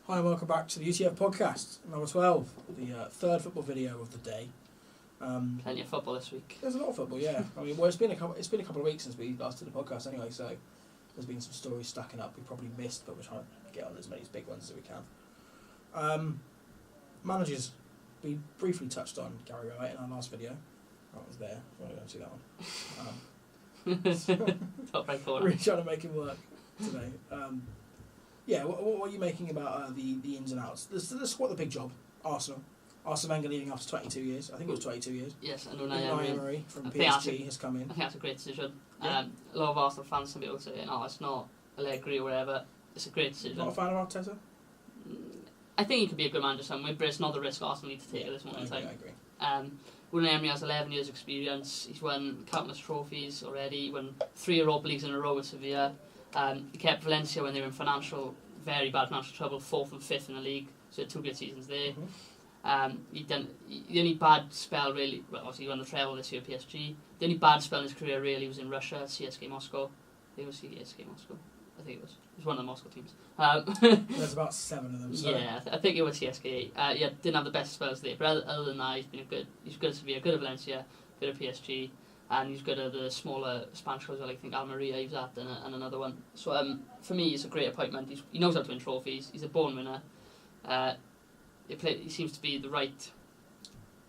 Hi and welcome back to the UTF podcast, number 12, the third football video of the day. Plenty of football this week. There's a lot of football, yeah. I mean, well, it's been a couple of weeks since we last did the podcast anyway, so there's been some stories stacking up we probably missed, but we're trying to get on as many big ones as we can. Managers, we briefly touched on Gary Wright in our last video. That was there. I don't see that one. Top right corner. Really trying to make him work today. What are you making about the ins and outs? The squad, the big job, Arsenal. Arsene Wenger leading after 22 years. I think it was 22 years. Yes, and Unai Emery from PSG has come in. I think that's a great decision. Yeah. A lot of Arsenal fans, some people say, it's not Allegri or whatever. It's a great decision. Not a fan of Arteta? I think he could be a good manager somewhere, but it's not the risk Arsenal need to take at this moment in time. I agree. Unai Emery has 11 years experience. He's won countless trophies already. He won 3 Europa Leagues in a row with Sevilla. He kept Valencia when they were in very bad financial trouble, 4th and 5th in the league. So he had 2 good seasons there. The only bad spell really, obviously he won the treble this year at PSG. The only bad spell in his career really was in Russia, CSKA Moscow. I think it was CSKA Moscow. I think it was. It was one of the Moscow teams. There's about 7 of them. So. Yeah, I think it was CSKA. Didn't have the best spells there, but other than that, he's good at Sevilla, good at Valencia, good at PSG, and he's good at the smaller Spanish clubs. I think Almeria he was at, and another one. So for me, it's a great appointment. He knows how to win trophies. He's a born winner. He seems to be the right.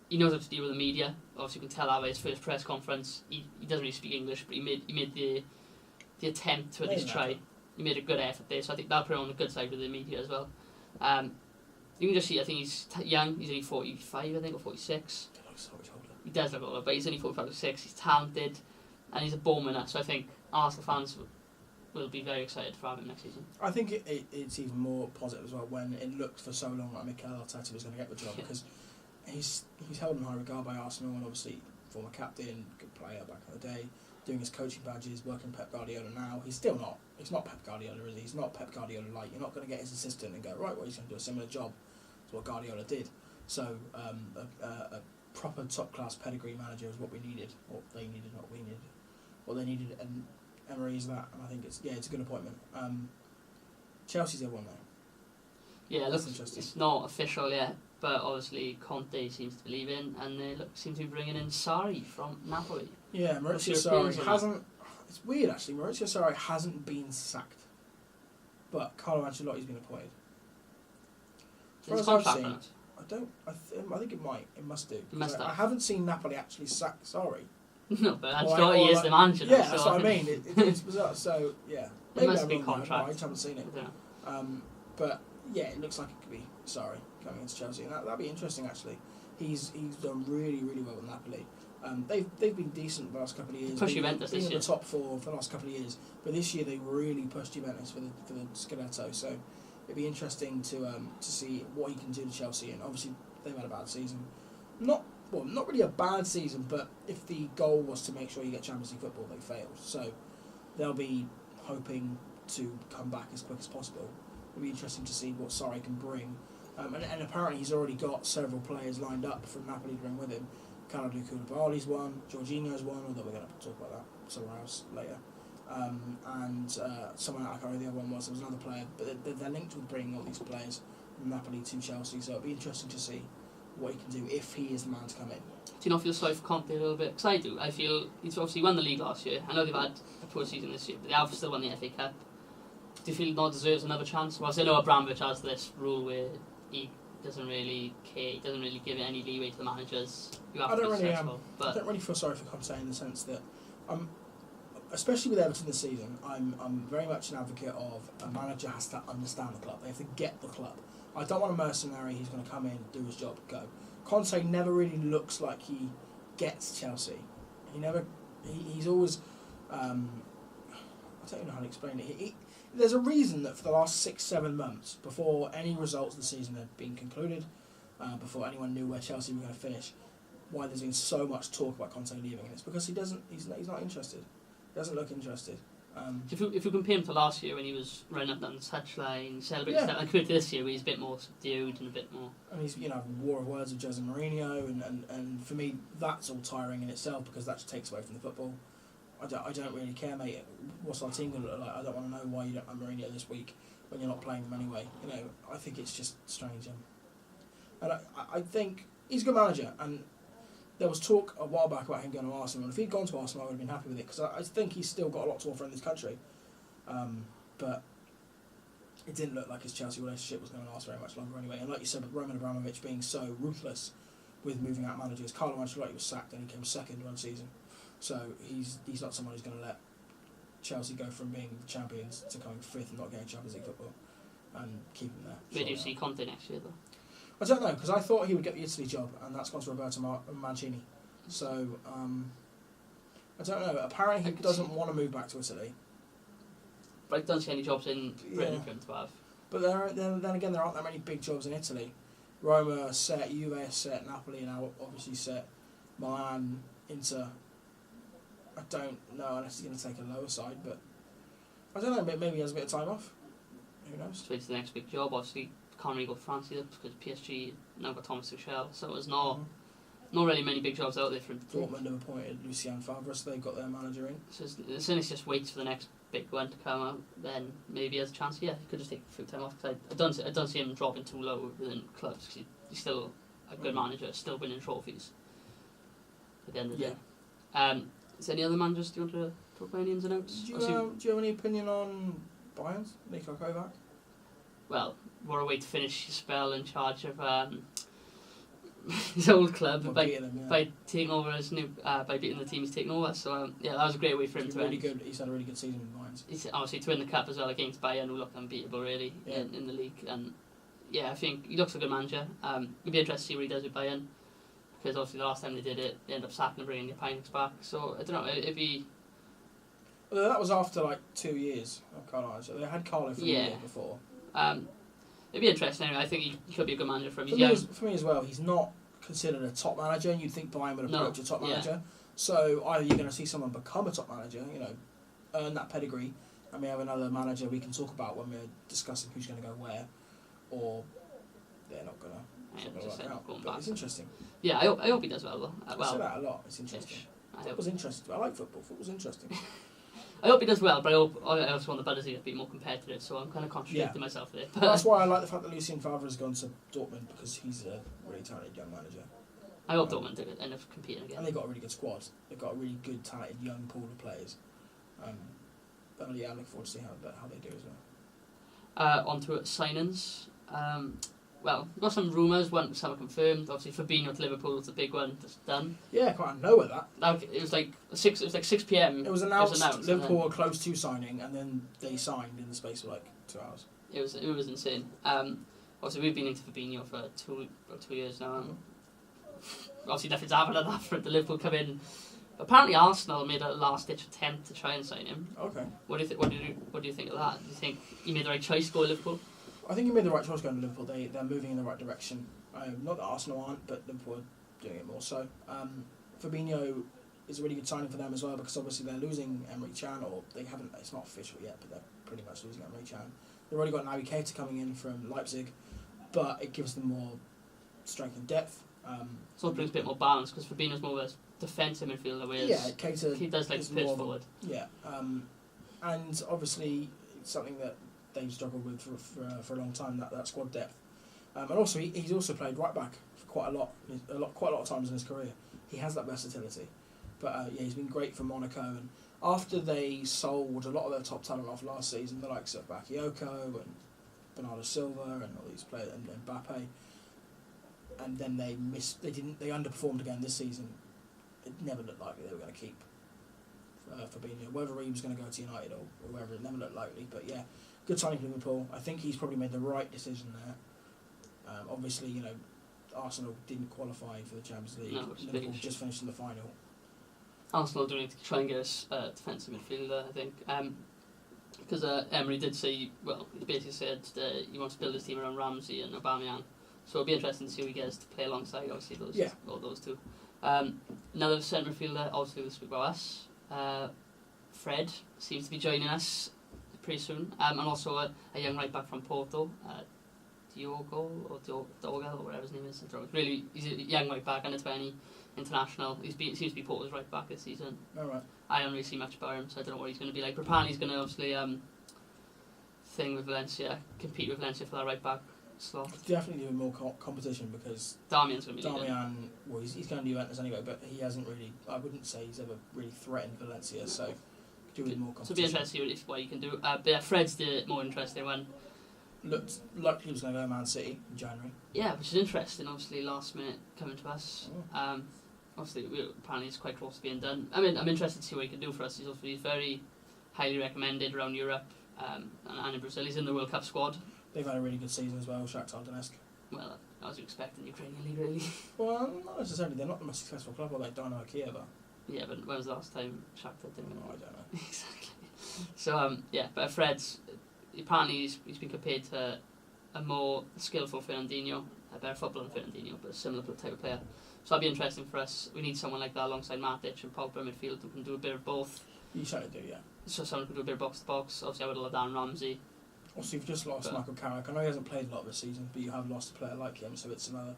He knows how to deal with the media. Obviously, you can tell that by his first press conference. He doesn't really speak English, but he made the attempt to at least try. He made a good effort there, so I think that'll put him on the good side with the media as well. You can just see, I think he's young. He's only 45, I think, or 46. He looks so much older. He does look older, but he's only 45 or 6. He's talented, and he's a born winner. So I think Arsenal fans will be very excited for him next season. I think it's even more positive as well when it looked for so long like Mikel Arteta was going to get the job because he's held in high regard by Arsenal and obviously former captain, good player back in the day, doing his coaching badges, working Pep Guardiola now. He's not Pep Guardiola, is he? He's not Pep Guardiola light. You're not going to get his assistant and go, right, well, he's going to do a similar job to what Guardiola did. So a proper top-class pedigree manager is what we needed, what they needed, not we needed. What they needed, and Emery is that, and I think it's a good appointment. Chelsea's the other one though. Yeah, that's interesting. It's not official yet, but obviously Conte seems to believe in, and they seem to be bringing in Sarri from Napoli. Yeah, Maurizio Sarri hasn't. It's weird actually. Maurizio Sarri hasn't been sacked, but Carlo Ancelotti's been appointed. His contract on it? I think it might. It must do. I haven't seen Napoli actually sack Sarri. No, but Ancelotti is the manager. Yeah, that's what I mean. It's bizarre. So yeah, maybe it must be contract. I haven't seen it. Yeah. But yeah, it looks like it could be Sarri coming into Chelsea, and that'd be interesting actually. He's done really well with Napoli. They've been decent the last couple of years. Pushed Juventus this year. In the top 4 for the last couple of years, but this year they really pushed Juventus for the Scudetto. So it'd be interesting to see what he can do to Chelsea. And obviously they've had a bad season. Not really a bad season, but if the goal was to make sure you get Champions League football, they failed. So they'll be hoping to come back as quick as possible. It'll be interesting to see what Sarri can bring. And apparently he's already got several players lined up from Napoli to bring with him. Kalidou Koulibaly's one, Jorginho's one, although we're going to talk about that somewhere else later. And someone, I can't remember the other one was, there was another player, but they're linked with bringing all these players from Napoli to Chelsea, so it'll be interesting to see what he can do if he is the man to come in. Do you not feel sorry for Conte a little bit? Because I do. I feel he's obviously won the league last year. I know they've had a poor season this year, but they have still won the FA Cup. Do you feel not deserves another chance? Well, I know Abramovich has this rule where he doesn't really care, he doesn't really give any leeway to the managers. You have to be successful. I don't really feel sorry for Conte in the sense that, especially with Everton this season, I'm very much an advocate of a manager has to understand the club. They have to get the club. I don't want a mercenary who's going to come in, do his job, go. Conte never really looks like he gets Chelsea. He's always, I don't even know how to explain it. There's a reason that for the last 6-7 months, before any results of the season had been concluded, before anyone knew where Chelsea were going to finish, why there's been so much talk about Conte leaving, and it's because he's not interested. He doesn't look interested. If you compare him to last year when he was running up down the touchline, celebrating stuff, and compared to this year where he's a bit more subdued and a bit more... And he's, war of words with Jose Mourinho, and for me, that's all tiring in itself because that just takes away from the football. I don't really care, mate. What's our team going to look like? I don't want to know why you don't have Mourinho this week when you're not playing him anyway. You know, I think it's just strange. And I think he's a good manager. And there was talk a while back about him going to Arsenal. And if he'd gone to Arsenal, I would have been happy with it because I think he's still got a lot to offer in this country. But it didn't look like his Chelsea relationship was going to last very much longer anyway. And like you said, with Roman Abramovich being so ruthless with moving out managers, Carlo Ancelotti was sacked and he came second one season. So he's not someone who's going to let Chelsea go from being the champions to coming fifth and not getting Champions League football and keep him there. Where do you see Conte next year, though? I don't know, because I thought he would get the Italy job, and that's gone to Roberto Mancini. So, I don't know. Apparently he doesn't want to move back to Italy. But I don't see any jobs in Britain for him to have. But then again, there aren't that many big jobs in Italy. Roma are set, Juve are set, Napoli are now obviously set, Milan, Inter. I don't know unless he's going to take a lower side, but I don't know, maybe he has a bit of time off. Who knows? So it's the next big job. Obviously, can't really go to France either because PSG now got Thomas Tuchel, so there's not really many big jobs out there for Dortmund have appointed Lucien Favre, so they've got their manager in. So as soon as he just waits for the next big one to come out, then maybe he has a chance. Yeah, he could just take a few time off because I don't see him dropping too low within clubs because he's still a good manager, still winning trophies at the end of the day. Is there any other managers do you want to talk about, any ins and outs? Do you have any opinion on Bayern's Niko Kovac? Well, what a way to finish his spell in charge of his old club by taking over his new by beating the team he's taken over. So that was a great way for him to end. He's had a really good season with Bayern. He's obviously to win the cup as well against Bayern, who look unbeatable really in the league. And I think he looks like a good manager. It'll be interesting to see what he does with Bayern because obviously the last time they did it, they ended up sacking and bringing the Pinux back. So I don't know. It'd be. Well, that was after like 2 years of Carlo. So they had Carlo for a year before. It'd be interesting. Anyway. I think he could be a good manager for him. For me as well, he's not considered a top manager, and you'd think Bayern would approach a top manager. So either you're going to see someone become a top manager, earn that pedigree, and we have another manager we can talk about when we're discussing who's going to go where, or they're not going to work out. But it's interesting. Yeah, I hope he does well though. I say that a lot. It's interesting. It was interesting. I like football. Football's interesting. I hope he does well, but I also want the Bundesliga to be more competitive, so I'm kind of contradicting myself there. But that's why I like the fact that Lucien Favre has gone to Dortmund, because he's a really talented young manager. I hope Dortmund end up competing again. And they've got a really good squad. They've got a really good, talented young pool of players. I'm looking forward to see how they do as well. On to signings. Well, we've got some rumours, some are confirmed. Obviously, Fabinho to Liverpool was the big one that's done. Yeah, quite out of nowhere that. It was like 6 p.m. It was announced Liverpool were close to signing, and then they signed in the space of like 2 hours. It was insane. Obviously, we've been into Fabinho for 2 years now. Obviously, nothing's happened at that for the Liverpool come in. Apparently, Arsenal made a last-ditch attempt to try and sign him. Okay. What do you think of that? Do you think he made the right choice to go to Liverpool? I think he made the right choice going to Liverpool. They're moving in the right direction. Not that Arsenal aren't, but Liverpool are doing it more so. Fabinho is a really good signing for them as well, because obviously they're losing Emre Can, or they haven't. It's not official yet, but they're pretty much losing Emre Can. They've already got Naby Keita coming in from Leipzig, but it gives them more strength and depth. So it brings a bit more balance, because Fabinho's more of a defensive midfielder, whereas he does like to push forward. Yeah, and obviously it's something that they've struggled with for a long time, that squad depth. And also he's also played right back for quite a lot of times in his career. He has that versatility. But he's been great for Monaco, and after they sold a lot of their top talent off last season, the likes of Bakayoko and Bernardo Silva and all these players, and Mbappe, and then they underperformed again this season. It never looked likely they were going to keep Fabinho. Whether he was going to go to United or wherever, it never looked likely. But yeah, good signing for Liverpool. I think he's probably made the right decision there. Obviously, Arsenal didn't qualify for the Champions League. No, Liverpool just finished in the final. Arsenal do need to try and get us a defensive midfielder, I think. Because Emery did say, he basically said he wants to build his team around Ramsey and Aubameyang. So it'll be interesting to see who he gets to play alongside, obviously, those two. Another centre midfielder, obviously, we'll speak about us. Fred seems to be joining us pretty soon. And also a young right back from Porto, Diogo or Dogal or whatever his name is. Really, he's a young right back, under 20, international. Seems to be Porto's right back this season. All right. I don't really see much about him, so I don't know what he's going to be like. But apparently he's going to obviously thing with Valencia, compete with Valencia for that right back slot. Definitely doing more competition because Darmian's going to be Darmian, well, he's going to Juventus anyway, but he hasn't really. I wouldn't say he's ever really threatened Valencia, so doing more competition. So it'll be interesting to see what you can do. But yeah, Fred's the more interesting one. Looked like he was going to go to Man City in January. Yeah, which is interesting. Obviously, last minute coming to us. Obviously, apparently it's quite close to being done. I mean, I'm interested to see what he can do for us. He's very highly recommended around Europe and in Brazil. He's in the World Cup squad. They've had a really good season as well, Shakhtar Donetsk. Well, I was expecting the Ukrainian league, really. Well, not necessarily. They're not the most successful club, are they? Dynamo Kiev. Yeah, but when was the last time Shakhtar did it? I don't know. Exactly. So, yeah, but Fred's, apparently he's been compared to a more skillful Fernandinho, a better footballer than Fernandinho, but a similar type of player. So that'll be interesting for us. We need someone like that alongside Matic and Pogba midfield who can do a bit of both. You certainly do, yeah. So someone who can do a bit of box to box. Obviously, I would love Dan Ramsey. Also, you've just lost Michael Carrick. I know he hasn't played a lot this season, but you have lost a player like him, so it's another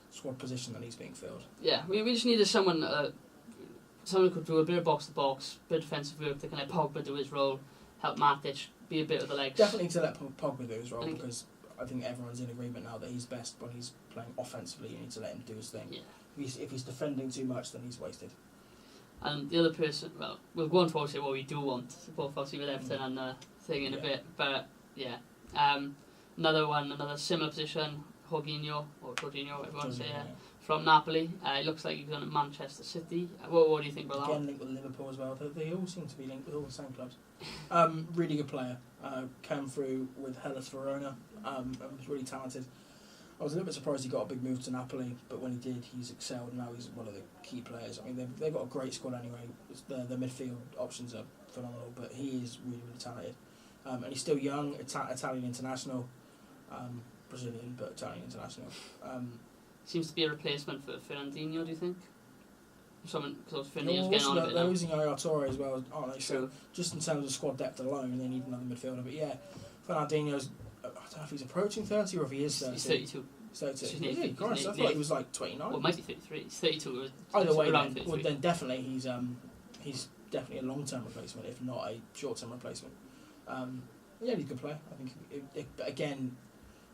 squad position that he's being filled. Yeah, we just needed someone who could do a bit of box to box, bit of defensive work that can let Pogba do his role, help Matic be a bit of the legs. Definitely to let Pogba do his role, because I think everyone's in agreement now that he's best when he's playing offensively. You need to let him do his thing. Yeah. If he's defending too much, then he's wasted. And the other person, well, we'll go on to obviously what we do want, both obviously with Everton and the thing in a bit, but yeah. Another similar position, Jorginho, whatever you want to say, from Napoli. It looks like he's going to Manchester City. What do you think about that? Again, linked with Liverpool as well. They all seem to be linked with all the same clubs. Really good player. Came through with Hellas Verona. And was really talented. I was a little bit surprised he got a big move to Napoli, but when he did, he's excelled. Now he's one of the key players. I mean, they've got a great squad anyway. The midfield options are phenomenal, but he is really, really talented. And he's still young, Italian international, Brazilian, but Italian international. Seems to be a replacement for Fernandinho, do you think? Because Fernandinho's getting on a bit they're now. losing Yaya Toure as well, aren't they? True. So just in terms of squad depth alone, they need another midfielder. But yeah, Fernandinho's, I don't know if he's approaching 30 or if he is 30. He's 32. He's 32. Is he? Christ, I thought he was like 29. Well, it might be 33. He's 32. Either way, around then definitely he's definitely a long-term replacement, if not a short-term replacement. Yeah, he's a good player. I think, again,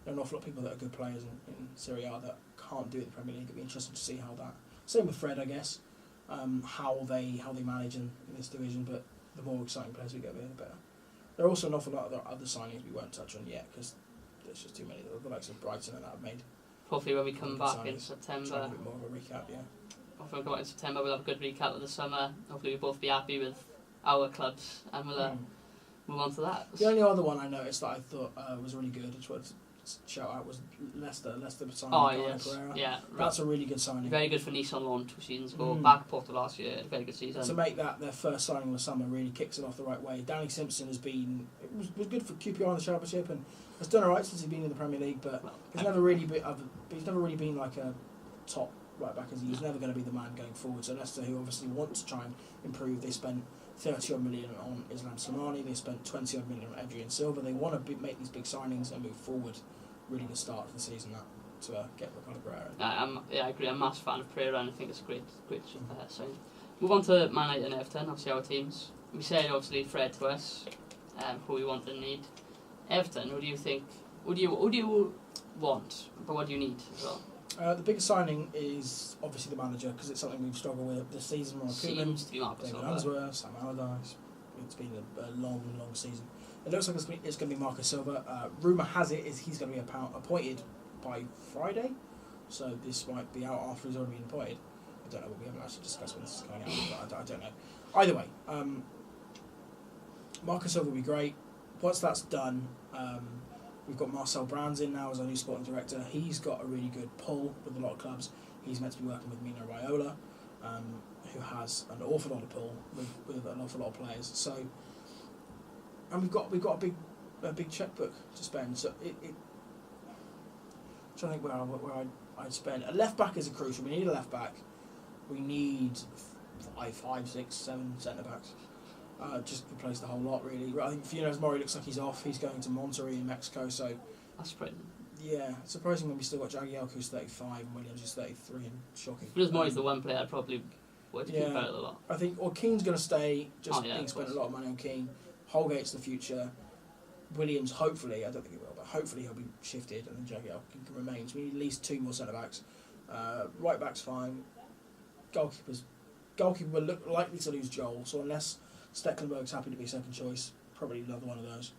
there are an awful lot of people that are good players in Serie A that can't do it in the Premier League. It'd be interesting to see how that. Same with Fred, I guess. How they manage in this division, but the more exciting players we get, the better. There are also an awful lot of other signings we won't touch on yet because there's just too many. The likes of Brighton and that have made. Hopefully, when we come back in September, a bit more of a recap, yeah. Hopefully, when we come back in September, we'll have a good recap of the summer. Hopefully, we'll both be happy with our clubs, and we'll move on to that. The only other one I noticed that I thought was really good, I just wanted to shout out, was Leicester signing Pereira. Yeah, that's a really good signing. Very good for Nice on loan 2 seasons ago. Back Porto last year, very good season. To make that their first signing of the summer really kicks it off the right way. Danny Simpson was good for QPR in the Championship and has done alright since he's been in the Premier League, but he's never really been like a top right back. He's never going to be the man going forward. So Leicester, who obviously want to try and improve, they spent 30-odd million on Islam Slimani, they spent 20-odd million on Adrian Silva. They want to make these big signings and move forward. Really good start to the season to get Ricardo Pereira. I agree. I'm a massive fan of Pereira and I think it's a great sign. Move on to Man United and Everton, obviously our teams. We said obviously Fred to us, who we want and need. Everton, who do you think? Who do you want? But what do you need as well? The biggest signing is obviously the manager because it's something we've struggled with this season. Seems to be Marcus David Unsworth, Sam Allardyce. It's been a long season. It looks like it's going to be Marcus Silva. Rumour has it is he's going to be appointed by Friday, so this might be out after he's already been appointed. I don't know. We haven't actually discussed when this is going out, but I don't know. Either way, Marcus Silva will be great. Once that's done, we've got Marcel Brands in now as our new sporting director. He's got a really good pull with a lot of clubs. He's meant to be working with Mino Raiola, who has an awful lot of pull with an awful lot of players. So, and we've got a big checkbook to spend. So I'm trying to think where I'd spend. A left back is crucial. We need a left back. We need 5, 6, 7 centre backs. Just replace the whole lot really. I think Funes Mori looks like he's off. He's going to Monterrey in Mexico. So that's pretty. Yeah, surprising when we still got Jagielka who's 35 and Williams is 33 and shocking. Funes Mori's the one player I'd probably Would keep out a lot. I think Keane's going to stay, just being spent a lot of money on Keane. Holgate's the future. Williams, hopefully, I don't think he will, but hopefully he'll be shifted and then Jagiel can remain. So we need at least 2 more centre-backs. Right back's fine. Goalkeeper will look likely to lose Joel, so unless Stecklenburg's happy to be second choice, probably another one of those.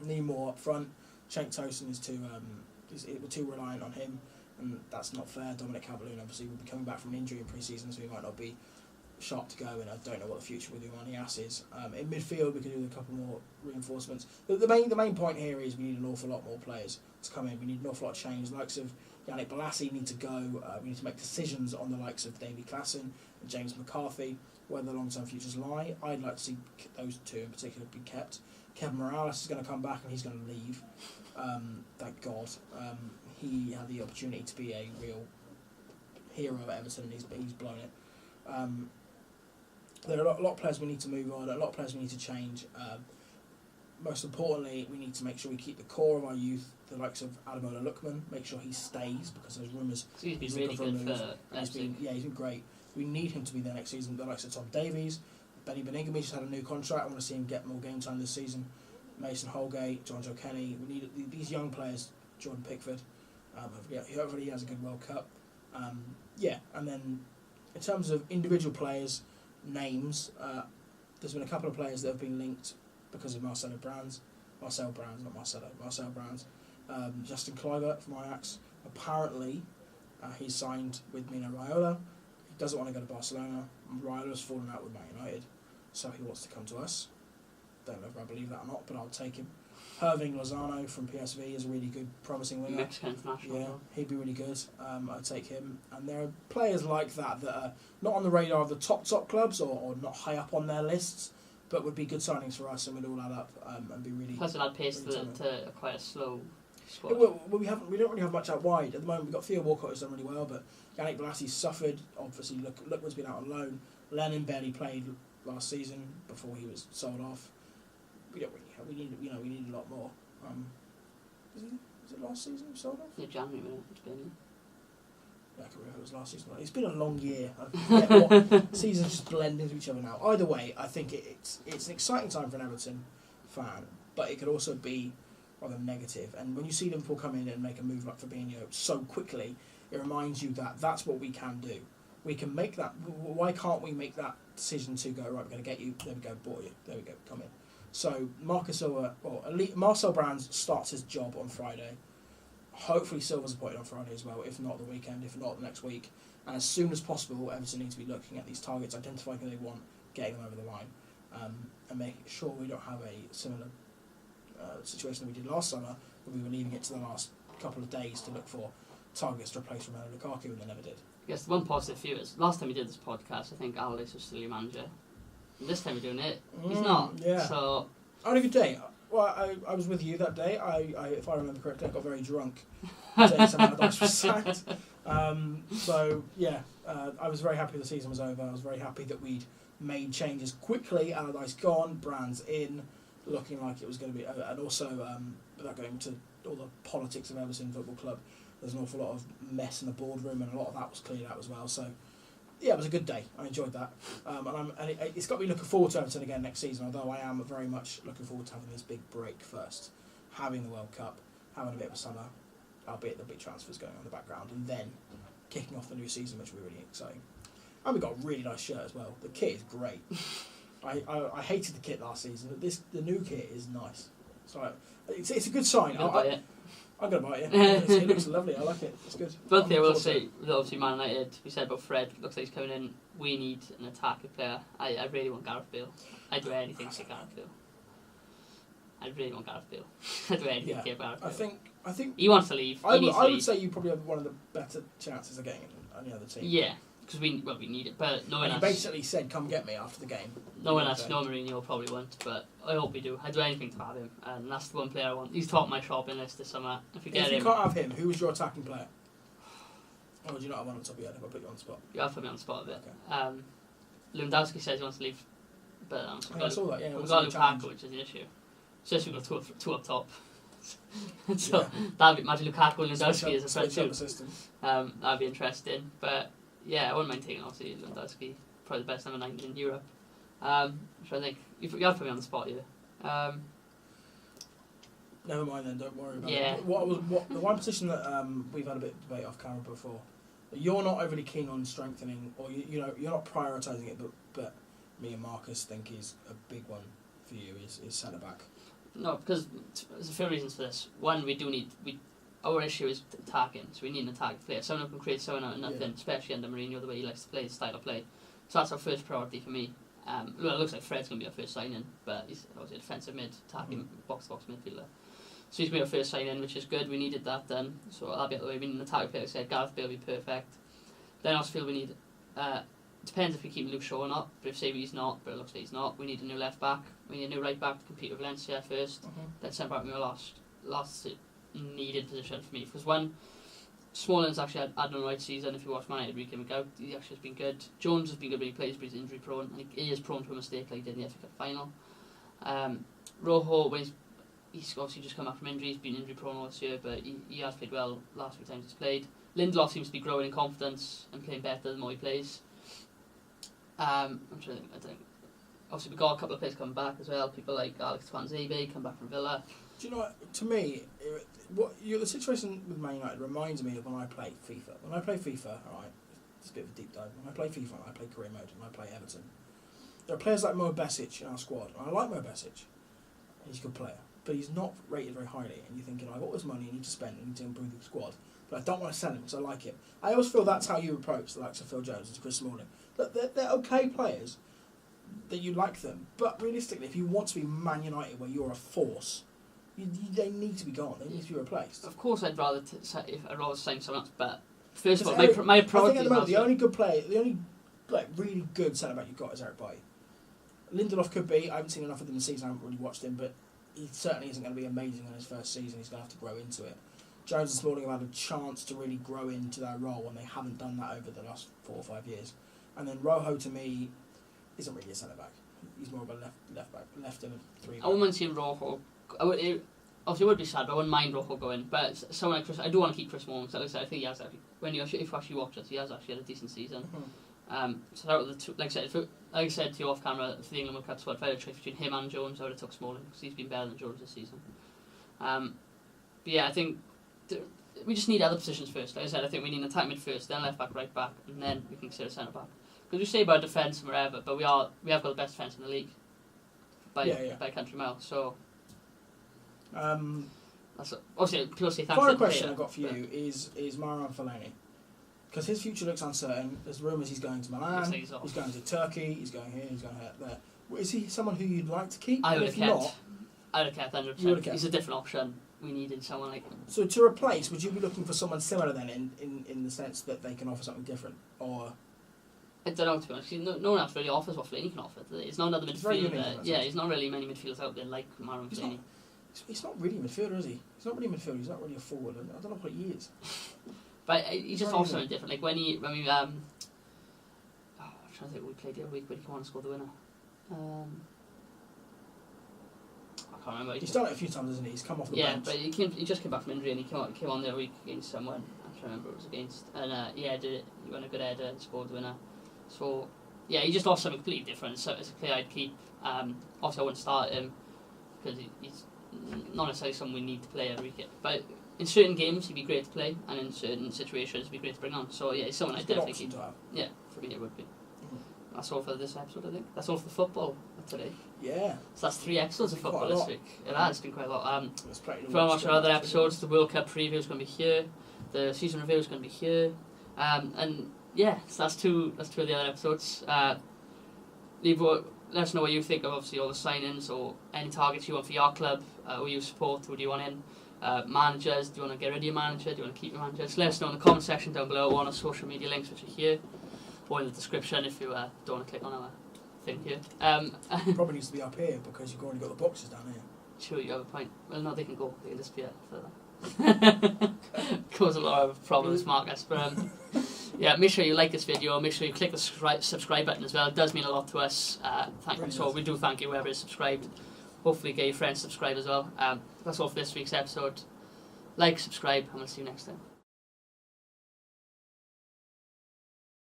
Need more up front. Cenk Tosun is too reliant on him, and that's not fair. Dominic Calvert-Lewin obviously will be coming back from an injury in pre-season, so he might not be sharp to go, and I don't know what the future with Iwanias is. In midfield, we could do a couple more reinforcements. The main point here is we need an awful lot more players to come in. We need an awful lot of change. The likes of Yannick Bolasie need to go. We need to make decisions on the likes of Davy Klassen and James McCarthy, where the long-term futures lie. I'd like to see those two in particular be kept. Kevin Morales is going to come back and he's going to leave. Thank God. He had the opportunity to be a real hero at Everton and he's blown it. There are a lot of players we need to move on, a lot of players we need to change. Most importantly, we need to make sure we keep the core of our youth, the likes of Ademola Lookman, make sure he stays because there's rumours he's been really good for he's been great. We need him to be there next season. The likes of Tom Davies, Benny Beningame just had a new contract. I want to see him get more game time this season. Mason Holgate, John Joe Kenny. We need these young players. Jordan Pickford. Hopefully he has a good World Cup. And then in terms of individual players, names, there's been a couple of players that have been linked because of Marcel Brands. Justin Kluivert from Ajax. Apparently, he's signed with Mino Raiola. He doesn't want to go to Barcelona. Raiola's fallen out with Man United, so he wants to come to us. Don't know if I believe that or not, but I'll take him. Irving Lozano from PSV is a really good, promising winger. Mexican international. Yeah, he'd be really good. I'd take him. And there are players like that that are not on the radar of the top clubs or not high up on their lists, but would be good signings for us and would all add up and be really. Plus, it had pace to quite a slow squad. We don't really have much out wide at the moment. We've got Theo Walcott who's done really well, but Yannick Bolasie's suffered. Obviously, Lookman's been out on loan. Lennon barely played last season before he was sold off. We don't really. We need a lot more. Was it last season we sold off? Yeah, January it's been. Yeah, I can remember it was last season. It's been a long year. I forget what seasons just blend into each other now. Either way, I think it's an exciting time for an Everton fan, but it could also be rather negative. And when you see Liverpool come in and make a move like Fabinho so quickly, it reminds you that that's what we can do. We can make that. Why can't we make that decision to go, right, we're going to get you, there we go, bought you, there we go, come in. So Marcel Brands starts his job on Friday. Hopefully Silva's appointed on Friday as well, if not the weekend, if not the next week. And as soon as possible, Everton need to be looking at these targets, identifying who they want, getting them over the line, and making sure we don't have a similar situation that we did last summer, where we were leaving it to the last couple of days to look for targets to replace Romelu Lukaku, and they never did. Yes, the one positive view is, last time we did this podcast, I think Allardyce was still your manager. And this time we're doing it, he's not. Yeah. So I had a good day. Well, I was with you that day. I if I remember correctly, I got very drunk the day Allardyce was sacked. I was very happy the season was over. I was very happy that we'd made changes quickly. Allardyce gone, Brands in, looking like it was going to be, and also without going into all the politics of Everton Football Club, there's an awful lot of mess in the boardroom, and a lot of that was cleared out as well. So. Yeah, it was a good day. I enjoyed that, it's got me looking forward to Everton again next season. Although I am very much looking forward to having this big break first, having the World Cup, having a bit of a summer, albeit there'll be transfers going on in the background, and then kicking off the new season, which will be really exciting. And we got a really nice shirt as well. The kit is great. I hated the kit last season, but the new kit is nice. So it's a good sign. I'm going to buy it. It looks lovely. I like it. It's good. One thing I will say, obviously Man United, we said about Fred, looks like he's coming in. We need an attacking player. I really want Gareth Bale. I'd do anything to get Gareth Bale. I really want Gareth Bale. I'd do anything to get Gareth Bale. I think he wants to leave. I would say you probably have one of the better chances of getting any other team. Yeah, because we need it. But no one else. He basically said, "Come get me" after the game. No one else. No Mourinho probably won't, but I hope we do. I'd do anything to have him, and that's the one player I want. He's top of my shopping list this summer. If you can't have him, who's your attacking player? Or do you not have one on top of your head if I put you on the spot? You have put me on the spot a bit. Okay. Lewandowski says he wants to leave, but I saw that. Yeah, we've got Lukaku, which is the issue. So we've got two up top. So that'd be imagine Lukaku and Lewandowski as a front two. That'd be interesting. But yeah, I wouldn't mind taking obviously Lewandowski, probably the best number 9 in Europe. Which I think you have to put me on the spot here. Never mind then. Don't worry about Yeah. it. What the one position that we've had a bit of debate off camera before. You're not overly keen on strengthening, or you're not prioritising it, but me and Marcus think is a big one for you is centre back. No, because there's a few reasons for this. One, our issue is attacking, so we need an attacking player. Someone who can create someone out of nothing, especially under Mourinho, the way he likes to play, the style of play. So that's our first priority for me. Well, it looks like Fred's going to be our first signing, but he's obviously a defensive mid, attacking box-to-box midfielder. So he's going to be our first signing, which is good. We needed that done, so that'll be out of the way. We need an attacking player, like I said. Gareth Bale will be perfect. Then I also feel we need... depends if we keep Luke Shaw or not, but if say he's not, but it looks like he's not, we need a new left back. We need a new right back to compete with Valencia first. Then centre back will be our last needed position for me. Because one, Smalling's actually had an alright season. If you watch Man United week in week out, he actually has been good. Jones has been good when he plays, but he's injury prone, and he is prone to a mistake like he did in the FA Cup final. Rojo, when he's obviously just come back from injury, he's been injury prone all this year, but he has played well last few times he's played. Lindelof seems to be growing in confidence and playing better the more he plays. I'm trying to think. I think obviously we've got a couple of players coming back as well. People like Alex Tuanzebe come back from Villa. Do you know what? To me, the situation with Man United reminds me of when I play FIFA. When I play FIFA, alright, it's a bit of a deep dive. When I play FIFA, I play career mode and I play Everton. There are players like Mo Besic in our squad. And I like Mo Besic. He's a good player, but he's not rated very highly. And you're thinking, I've got this money I need to spend, I need to improve the squad, but I don't want to sell him because I like him. I always feel that's how you approach the likes of Phil Jones and Chris Smalling. They're okay players, that you like them, but realistically, if you want to be Man United where you're a force, they need to be gone. They need to be replaced. Of course, I'd rather sign someone else, but first of all, my priority. I think at the moment the only good player, the only really good centre back you've got is Eric Bailly. Lindelof could be. I haven't seen enough of him this season. I haven't really watched him, but he certainly isn't going to be amazing in his first season. He's going to have to grow into it. Jones and Smalling have had a chance to really grow into their role, and they haven't done that over the last 4 or 5 years. And then Rojo, to me, isn't really a centre back. He's more of a left back, left and a 3 back. I wouldn't mind seeing Rojo. Obviously, it would be sad, but I wouldn't mind Rojo going. But someone like Chris, I do want to keep Chris Smalling. Because like I said, I think he has actually. If you actually watch it, he has actually had a decent season. So out of the two, like I said to you off camera, for the England World Cup squad, if I had a choice between him and Jones, I would have took Smalling because he's been better than Jones this season. But yeah, I think we just need other positions first. Like I said, I think we need an attack mid first, then left back, right back, and then we can consider centre back. Because we say about defence and wherever, but we have got the best defence in the league by a country mile. So that's obviously people say thanks. Final question I've got for you is Marouane Fellaini. Because his future looks uncertain. There's rumours he's going to Milan, he's going to Turkey, he's going here, he's going there. Is he someone who you'd like to keep? I would have kept 100%. He's a different option. We needed someone like him. So to replace, would you be looking for someone similar then in the sense that they can offer something different? Or I don't know, to be honest. No one else really offers what Fellaini can offer. He's not another midfielder. He's not really many midfielders out there like Marouane Fellaini. He's not really a midfielder, is he? He's not really a midfielder, he's not really a forward. I don't know what he is. But he just offers something different. Like when we I'm trying to think what we played the other week, but he came on and scored the winner. I can't remember. He's done it a few times, hasn't he? He's come off the bench. Yeah, but he just came back from injury and he came on the other week against someone. I can't remember who it was against. And he did it. He won a good header and scored the winner. So yeah, he just offers something completely different. So it's a player I'd keep. Obviously I wouldn't start him because he's not necessarily someone we need to play every week. But in certain games he'd be great to play, and in certain situations he'd be great to bring on. So yeah, he's someone I'd definitely keep. Yeah, for me it would be. That's all for this episode, I think. That's all for the football today. Yeah. So that's 3 episodes of football this week. It has been quite a lot. If you want to watch our other episodes, the World Cup preview is going to be here. The season review is going to be here. And yeah, so that's two of the other episodes. Let us know what you think of obviously all the signings or any targets you want for your club, or you support, who do you want in. Managers, do you want to get rid of your manager, do you want to keep your manager? Just let us know in the comment section down below, or on our social media links which are here, or in the description if you don't want to click on our thing here. Probably needs to be up here because you've already got the boxes down here. Sure, you have a point. Well, no, they can disappear further. Cause a lot of problems, Marcus. But yeah, make sure you like this video. Make sure you click the subscribe button as well. It does mean a lot to us. Thank you. So we do thank you whoever is subscribed. Hopefully get your friends subscribed as well. That's all for this week's episode. Like, subscribe, and we'll see you next time.